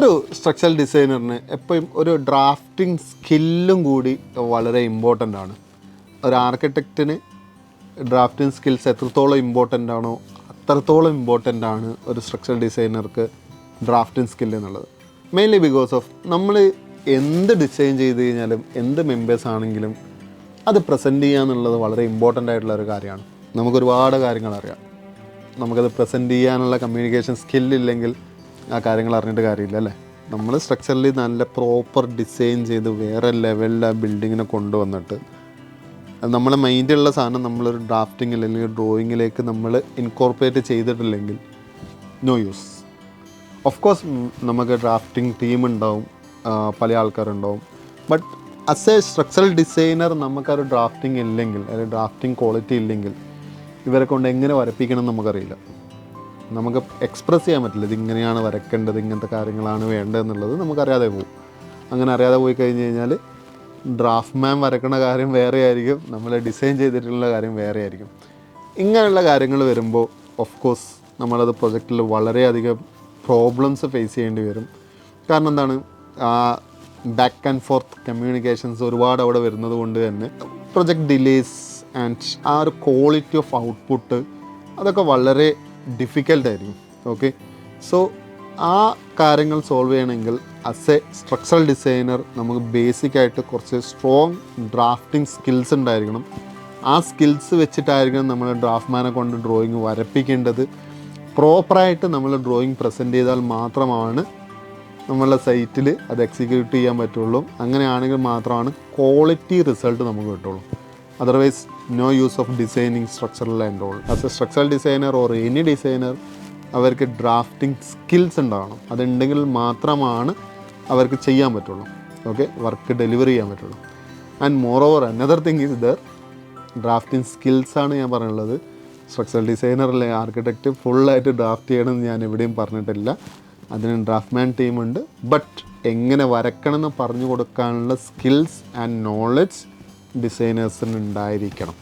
ഒരു സ്ട്രക്ചറൽ ഡിസൈനറിന് എപ്പോഴും ഒരു ഡ്രാഫ്റ്റിംഗ് സ്കില്ലും കൂടി വളരെ ഇമ്പോർട്ടൻ്റ് ആണ്. ഒരു ആർക്കിടെക്റ്റിന് ഡ്രാഫ്റ്റിംഗ് സ്കിൽസ് എത്രത്തോളം ഇമ്പോർട്ടൻ്റ് ആണോ അത്രത്തോളം ഇമ്പോർട്ടൻ്റ് ആണ് ഒരു സ്ട്രക്ചറൽ ഡിസൈനർക്ക് ഡ്രാഫ്റ്റിംഗ് സ്കിൽ എന്നുള്ളത്. മെയിൻലി ബിക്കോസ് ഓഫ് നമ്മൾ എന്ത് ഡിസൈൻ ചെയ്ത് കഴിഞ്ഞാലും എന്ത് മെമ്പേഴ്സ് ആണെങ്കിലും അത് പ്രസൻറ്റ് ചെയ്യുക എന്നുള്ളത് വളരെ ഇമ്പോർട്ടൻ്റ് ആയിട്ടുള്ള ഒരു കാര്യമാണ്. നമുക്കൊരുപാട് കാര്യങ്ങൾ അറിയാം, നമുക്കത് പ്രസൻറ്റ് ചെയ്യാനുള്ള കമ്മ്യൂണിക്കേഷൻ സ്കില്ലില്ലെങ്കിൽ ആ കാര്യങ്ങൾ അറിഞ്ഞിട്ട് കാര്യമില്ല അല്ലേ. നമ്മൾ സ്ട്രക്ചറലി നല്ല പ്രോപ്പർ ഡിസൈൻ ചെയ്ത് വേറെ ലെവലിൽ ആ ബിൽഡിങ്ങിനെ കൊണ്ടുവന്നിട്ട് നമ്മളെ മൈൻഡിലുള്ള സാധനം നമ്മളൊരു ഡ്രാഫ്റ്റിംഗ് അല്ലെങ്കിൽ ഡ്രോയിങ്ങിലേക്ക് നമ്മൾ ഇൻകോർപ്പറേറ്റ് ചെയ്തിട്ടില്ലെങ്കിൽ നോ യൂസ്. ഓഫ് കോഴ്സ് നമുക്ക് ഡ്രാഫ്റ്റിംഗ് ടീം ഉണ്ടാവും, പല ആൾക്കാരുണ്ടാവും. But as a structural designer നമുക്കൊരു ഡ്രാഫ്റ്റിംഗ് ഇല്ലെങ്കിൽ അല്ലെങ്കിൽ ഡ്രാഫ്റ്റിംഗ് ക്വാളിറ്റി ഇല്ലെങ്കിൽ ഇവരെ കൊണ്ട് എങ്ങനെ വരപ്പിക്കണം എന്ന് നമുക്കറിയില്ല. നമുക്ക് എക്സ്പ്രസ് ചെയ്യാൻ പറ്റില്ല ഇതിങ്ങനെയാണ് വരയ്ക്കേണ്ടത്, ഇങ്ങനത്തെ കാര്യങ്ങളാണ് വേണ്ടതെന്നുള്ളത് നമുക്കറിയാതെ പോകും. അങ്ങനെ അറിയാതെ പോയി കഴിഞ്ഞ് കഴിഞ്ഞാൽ ഡ്രാഫ്റ്റ് മാൻ വരയ്ക്കുന്ന കാര്യം വേറെ ആയിരിക്കും, നമ്മൾ ഡിസൈൻ ചെയ്തിട്ടുള്ള കാര്യം വേറെ ആയിരിക്കും. ഇങ്ങനെയുള്ള കാര്യങ്ങൾ വരുമ്പോൾ ഓഫ് കോഴ്സ് നമ്മളത് പ്രൊജക്റ്റിൽ വളരെയധികം പ്രോബ്ലംസ് ഫേസ് ചെയ്യേണ്ടി വരും. കാരണം എന്താണ്, ആ ബാക്ക് ആൻഡ് ഫോർത്ത് കമ്മ്യൂണിക്കേഷൻസ് ഒരുപാട് അവിടെ വരുന്നത് കൊണ്ട് തന്നെ പ്രൊജക്റ്റ് ഡിലേസ് ആൻഡ് ആ ഒരു ക്വാളിറ്റി ഓഫ് ഔട്ട്പുട്ട് അതൊക്കെ വളരെ ഡിഫിക്കൽട്ടായിരിക്കും. ഓക്കെ, സോ ആ കാര്യങ്ങൾ സോൾവ് ചെയ്യണമെങ്കിൽ ആസ് എ സ്ട്രക്ചറൽ ഡിസൈനർ നമുക്ക് ബേസിക്കായിട്ട് കുറച്ച് സ്ട്രോങ് ഡ്രാഫ്റ്റിംഗ് സ്കിൽസ് ഉണ്ടായിരിക്കണം. ആ സ്കിൽസ് വെച്ചിട്ടായിരിക്കണം നമ്മൾ ഡ്രാഫ്റ്റ്മാനെ കൊണ്ട് ഡ്രോയിങ് വരപ്പിക്കേണ്ടത്. പ്രോപ്പറായിട്ട് നമ്മൾ ഡ്രോയിങ് പ്രസൻറ്റ് ചെയ്താൽ മാത്രമാണ് നമ്മളുടെ സൈറ്റിൽ അത് എക്സിക്യൂട്ട് ചെയ്യാൻ പറ്റുള്ളൂ. അങ്ങനെയാണെങ്കിൽ മാത്രമാണ് ക്വാളിറ്റി റിസൾട്ട് നമുക്ക് കിട്ടുള്ളൂ. Otherwise no use of designing structural and all. As a structural designer or any designer അവർക്ക് ഡ്രാഫ്റ്റിംഗ് സ്കിൽസ് ഉണ്ടാവണം. അതുണ്ടെങ്കിൽ മാത്രമാണ് അവർക്ക് ചെയ്യാൻ പറ്റുള്ളൂ. ഓക്കെ, വർക്ക് ഡെലിവർ ചെയ്യാൻ പറ്റുള്ളൂ. And moreover another thing is there, drafting സ്കിൽസാണ് ഞാൻ പറയുള്ളത്. സ്ട്രക്ചറൽ ഡിസൈനർ അല്ലെ ആർക്കിടെക്റ്റ് ഫുള്ളായിട്ട് ഡ്രാഫ്റ്റ് ചെയ്യണമെന്ന് ഞാൻ എവിടെയും പറഞ്ഞിട്ടില്ല. അതിന് ഡ്രാഫ്റ്റ്മാൻ ടീമുണ്ട്. ബട്ട് എങ്ങനെ വരയ്ക്കണമെന്ന് പറഞ്ഞു കൊടുക്കാനുള്ള സ്കിൽസ് ആൻഡ് നോളജ് ഡിസൈനേഴ്സിന് ഉണ്ടായിരിക്കണം.